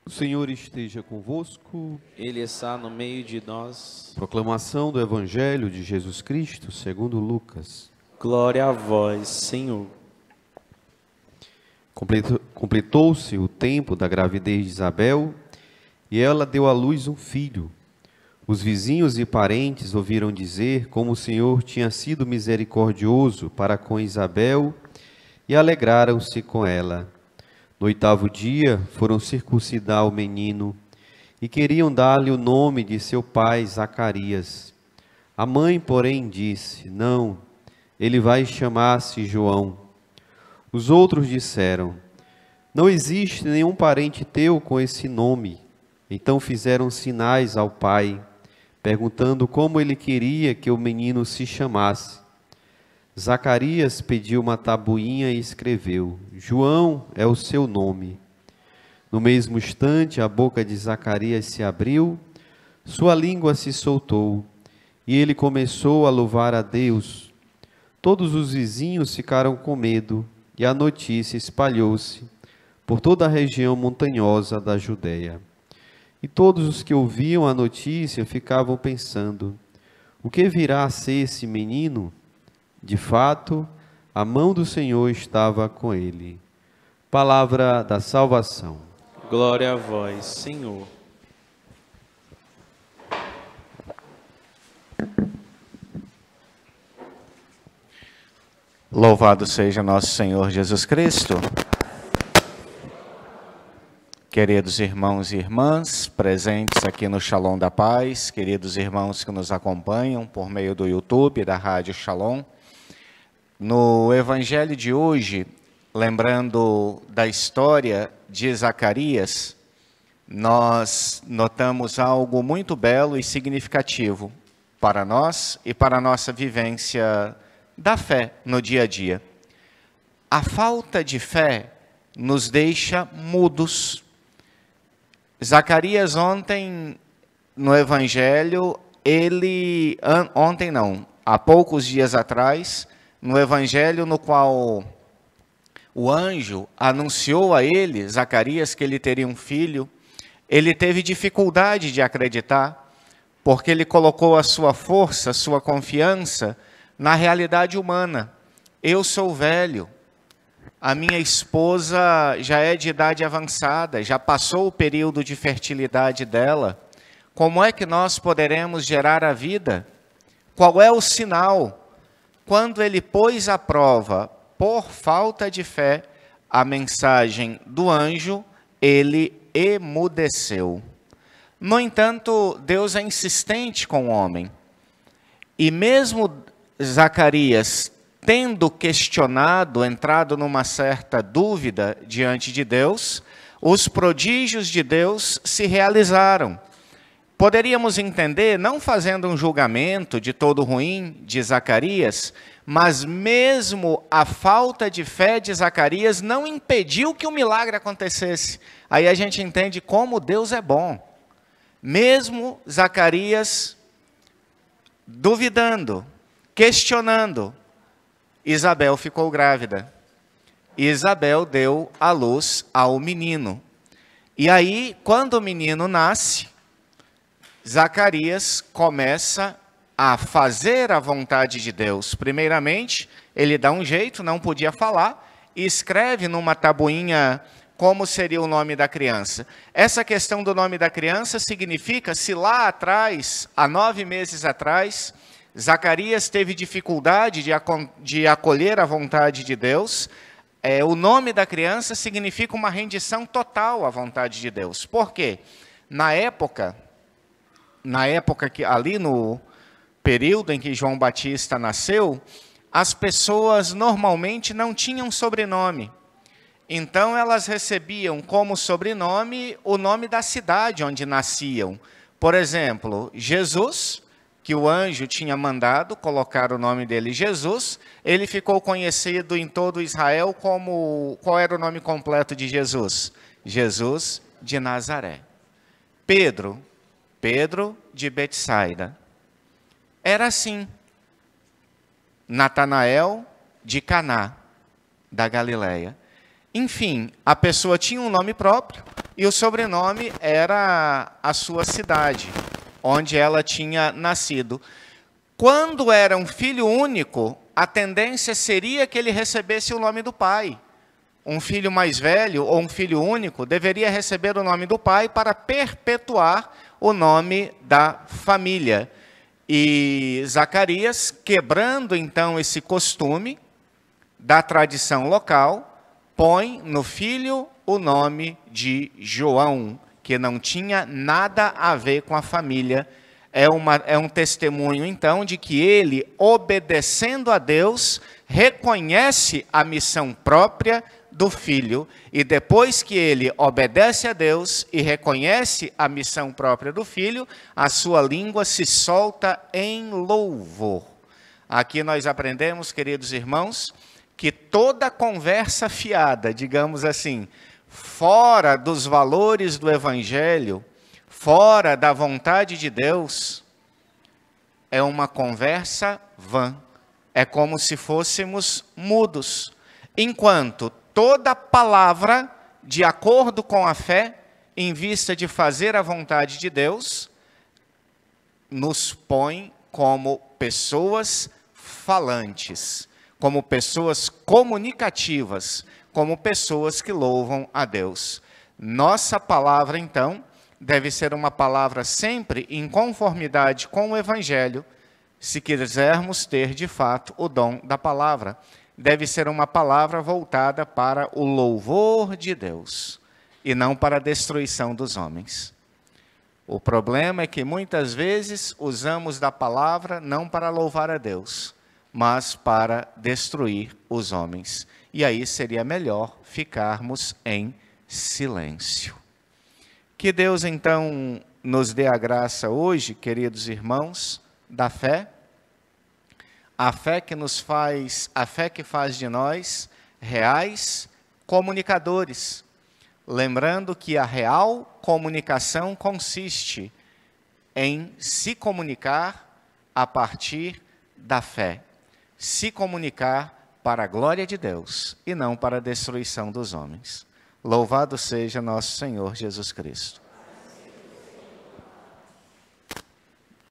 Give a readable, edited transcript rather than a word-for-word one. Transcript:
O Senhor esteja convosco. Ele está no meio de nós. Proclamação do Evangelho de Jesus Cristo, segundo Lucas. Glória a vós, Senhor. Completou-se o tempo da gravidez de Isabel e ela deu à luz um filho. Os vizinhos e parentes ouviram dizer como o Senhor tinha sido misericordioso para com Isabel e alegraram-se com ela. No 8º dia, foram circuncidar o menino e queriam dar-lhe o nome de seu pai, Zacarias. A mãe, porém, disse: não, ele vai chamar-se João. Os outros disseram: não existe nenhum parente teu com esse nome. Então fizeram sinais ao pai, perguntando como ele queria que o menino se chamasse. Zacarias pediu uma tabuinha e escreveu: João é o seu nome. No mesmo instante, a boca de Zacarias se abriu, sua língua se soltou, e ele começou a louvar a Deus. Todos os vizinhos ficaram com medo, e a notícia espalhou-se por toda a região montanhosa da Judéia. E todos os que ouviam a notícia ficavam pensando: o que virá a ser esse menino? De fato, a mão do Senhor estava com ele. Palavra da salvação. Glória a vós, Senhor. Louvado seja nosso Senhor Jesus Cristo. Queridos irmãos e irmãs, presentes aqui no Shalom da Paz, queridos irmãos que nos acompanham por meio do YouTube, da Rádio Shalom, no Evangelho de hoje, lembrando da história de Zacarias, nós notamos algo muito belo e significativo para nós e para a nossa vivência da fé no dia a dia. A falta de fé nos deixa mudos. Zacarias ontem, no Evangelho, há poucos dias atrás, no Evangelho no qual o anjo anunciou a ele, Zacarias, que ele teria um filho, ele teve dificuldade de acreditar, porque ele colocou a sua força, a sua confiança na realidade humana. Eu sou velho, a minha esposa já é de idade avançada, já passou o período de fertilidade dela. Como é que nós poderemos gerar a vida? Qual é o sinal? Quando ele pôs à prova, por falta de fé, a mensagem do anjo, ele emudeceu. No entanto, Deus é insistente com o homem. E mesmo Zacarias, tendo questionado, entrado numa certa dúvida diante de Deus, os prodígios de Deus se realizaram. Poderíamos entender, não fazendo um julgamento de todo ruim de Zacarias, mas mesmo a falta de fé de Zacarias não impediu que o milagre acontecesse. Aí a gente entende como Deus é bom. Mesmo Zacarias duvidando, questionando, Isabel ficou grávida. Isabel deu à luz ao menino. E aí, quando o menino nasce, Zacarias começa a fazer a vontade de Deus. Primeiramente, ele dá um jeito, não podia falar, e escreve numa tabuinha como seria o nome da criança. Essa questão do nome da criança significa, se lá atrás, há 9 meses atrás, Zacarias teve dificuldade de acolher a vontade de Deus, o nome da criança significa uma rendição total à vontade de Deus. Por quê? Na época que ali no período em que João Batista nasceu, as pessoas normalmente não tinham sobrenome. Então elas recebiam como sobrenome o nome da cidade onde nasciam. Por exemplo, Jesus, que o anjo tinha mandado colocar o nome dele Jesus, ele ficou conhecido em todo Israel como... Qual era o nome completo de Jesus? Jesus de Nazaré. Pedro de Betsaida. Era assim. Natanael de Caná, da Galileia. Enfim, a pessoa tinha um nome próprio, e o sobrenome era a sua cidade, onde ela tinha nascido. Quando era um filho único, a tendência seria que ele recebesse o nome do pai. Um filho mais velho ou um filho único deveria receber o nome do pai para perpetuar o nome da família. E Zacarias, quebrando então esse costume da tradição local, põe no filho o nome de João, que não tinha nada a ver com a família. É um testemunho, então, de que ele, obedecendo a Deus, reconhece a missão própria do filho, e depois que ele obedece a Deus e reconhece a missão própria do filho, a sua língua se solta em louvor. Aqui nós aprendemos, queridos irmãos, que toda conversa fiada, digamos assim, fora dos valores do Evangelho, fora da vontade de Deus, é uma conversa vã. É como se fôssemos mudos. Enquanto toda palavra, de acordo com a fé, em vista de fazer a vontade de Deus, nos põe como pessoas falantes, como pessoas comunicativas, como pessoas que louvam a Deus. Nossa palavra, então, deve ser uma palavra sempre em conformidade com o Evangelho, se quisermos ter, de fato, o dom da palavra. Deve ser uma palavra voltada para o louvor de Deus, e não para a destruição dos homens. O problema é que, muitas vezes, usamos da palavra não para louvar a Deus, mas para destruir os homens. E aí seria melhor ficarmos em silêncio. Que Deus, então, nos dê a graça hoje, queridos irmãos, da fé, a fé que faz de nós reais comunicadores. Lembrando que a real comunicação consiste em se comunicar a partir da fé. Se comunicar para a glória de Deus e não para a destruição dos homens. Louvado seja nosso Senhor Jesus Cristo.